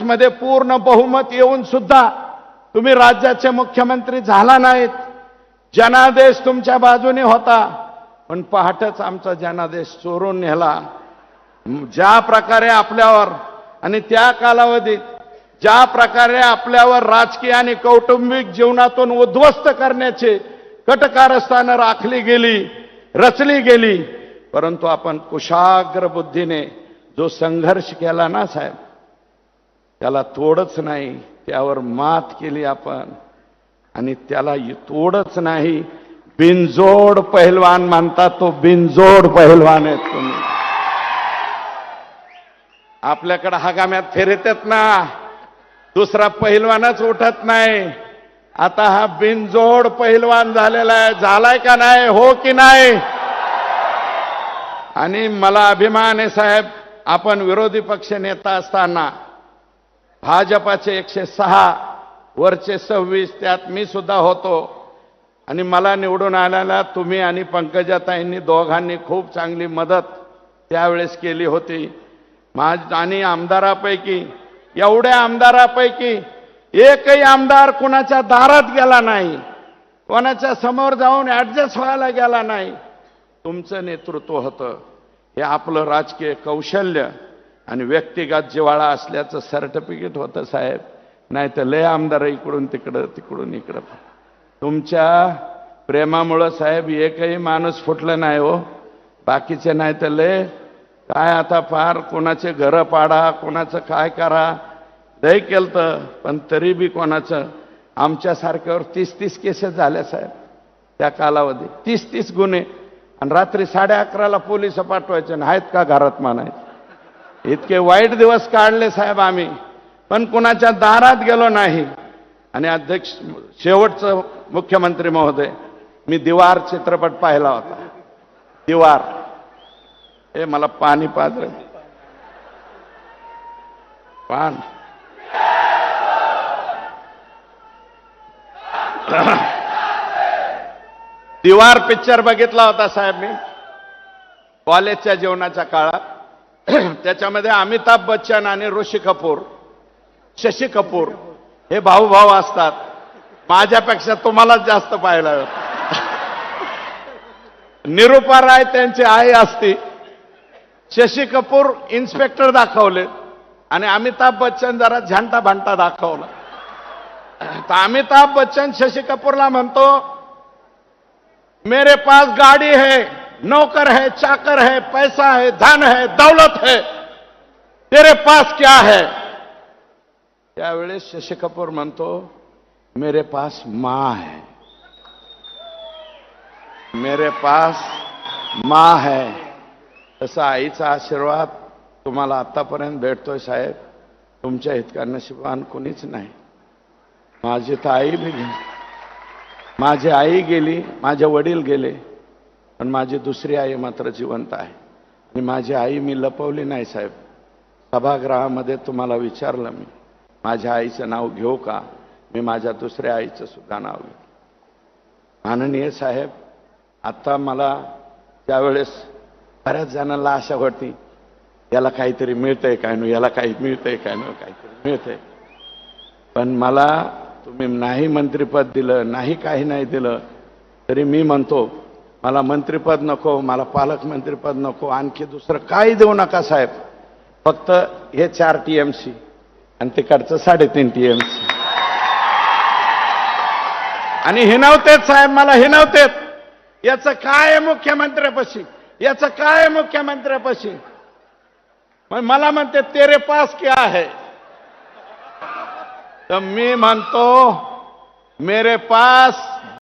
मध्ये पूर्ण बहुमत येऊन सुद्धा तुम्ही राज्याचे मुख्यमंत्री झाला नाहीत. जनादेश तुमच्या बाजूने होता, पण पहाटच आमचा जनादेश चोरून नेला. ज्या प्रकारे आपल्यावर आणि त्या कालावधीत ज्या प्रकारे आपल्यावर राजकीय आणि कौटुंबिक जीवनातून उद्ध्वस्त करण्याचे कटकारस्थानं राखली गेली, रचली गेली, परंतु आपण कुशाग्र बुद्धीने जो संघर्ष केला ना साहेब, त्याला तोडच नाही, त्यावर मात केली आपण. आणि त्याला तोडच नाही, बिनजोड पहिलवान म्हणतात, तो बिनजोड पहिलवान आहे तुम्ही. आपल्याकडे हगाम्यात फिरतात ना, दुसरा पहिलवानच उठत नाही. आता हा बिनजोड पहिलवान झालेला आहे. झालाय का नाही? हो की नाही? आणि मला अभिमान आहे साहेब, आपण विरोधी पक्ष नेता असताना भाजपाचे 106 वरचे 26 त्यात मी सुद्धा होतो. आणि मला निवडून आल्याला तुम्ही आणि पंकजाताईंनी दोघांनी खूप चांगली मदत त्यावेळेस केली होती. आणि आमदारापैकी, एवढ्या आमदारापैकी एकही आमदार कोणाच्या दारात गेला नाही, कोणाच्या समोर जाऊन ऍडजस्ट व्हायला गेला नाही. तुमचं नेतृत्व होतं. हे आपलं राजकीय कौशल्य आणि व्यक्तिगत जिव्हाळा असल्याचं सर्टिफिकेट होतं साहेब. नाही तर लय आमदार इकडून तिकडं तिकडून इकडं. तुमच्या प्रेमामुळं साहेब एकही माणूस फुटला नाही हो. बाकीचे नाही तर लय काय आता फार कोणाचे घरं पाडा, कोणाचं काय करा, लय केलं. पण तरी बी कोणाचं, आमच्यासारख्यावर 30-30 केसेस झाल्या साहेब त्या कालावधीत. 30-30 गुन्हे. आणि रात्री 11:30ला पोलिस पाठवायचे आहेत का घरात म्हणायचे. इतके वाईट दिवस काढले साहेब आम्ही, पण कुणाच्या दारात गेलो नाही. आणि अध्यक्ष, शेवटचं मुख्यमंत्री महोदय, मी दीवार चित्रपट पाहिला होता. दीवार, हे मला पाणी पाजलं पान. दीवार पिक्चर बघितला होता साहेब मी कॉलेजच्या जीवनाच्या काळात. त्याच्यामध्ये अमिताभ बच्चन आणि ऋषी कपूर, शशी कपूर हे भाऊ भाऊ असतात. माझ्यापेक्षा तुम्हालाच जास्त पाहिला होता. निरूपा राय त्यांची आई असती. शशी कपूर इन्स्पेक्टर दाखवले आणि अमिताभ बच्चन जरा झंटा भांटा दाखवला. तर अमिताभ बच्चन शशी कपूरला म्हणतो, मेरे पास गाड़ी है, नौकर है, चाकर है, पैसा है, धन है, दौलत है, तेरे पास क्या है? त्यावेळेस शशी कपूर म्हणतो, मेरे पास मां है, मेरे पास मां है. तसा आईचा आशीर्वाद तुम्हाला आतापर्यंत भेटतोय साहेब. तुमच्या इतका नशिबान कोणीच नाही. माझी तर आई बी गेली, माझी आई गेली, माझे वडील गेले, पण माझी दुसरी आई मात्र जिवंत आहे. आणि माझी आई मी लपवली नाही साहेब. सभागृहामध्ये तुम्हाला विचारलं मी, माझ्या आईचं नाव घेऊ का? मी माझ्या दुसऱ्या आईचं सुद्धा नाव घेऊ. माननीय साहेब, आता मला त्यावेळेस बऱ्याच जणांना आशा होती, याला काहीतरी मिळतंय काय नो, याला काही मिळतंय काय नो, काहीतरी मिळतंय. पण मला तुम्ही नाही मंत्रिपद दिलं, नाही काही नाही दिलं, तरी मी म्हणतो मला मंत्रिपद नको, मला पालकमंत्रीपद नको, आणखी दुसरं काही देऊ नका साहेब. फक्त हे 4 TMC आणि तिकडचं 3.5 TMC. आणि हिनवतेच साहेब, मला हिनवतेत. याचं काय मुख्यमंत्र्यापाशी, याचं काय मुख्यमंत्र्यापाशी. मला म्हणते तेरे पास क्या है? तर मी म्हणतो, मेरे पास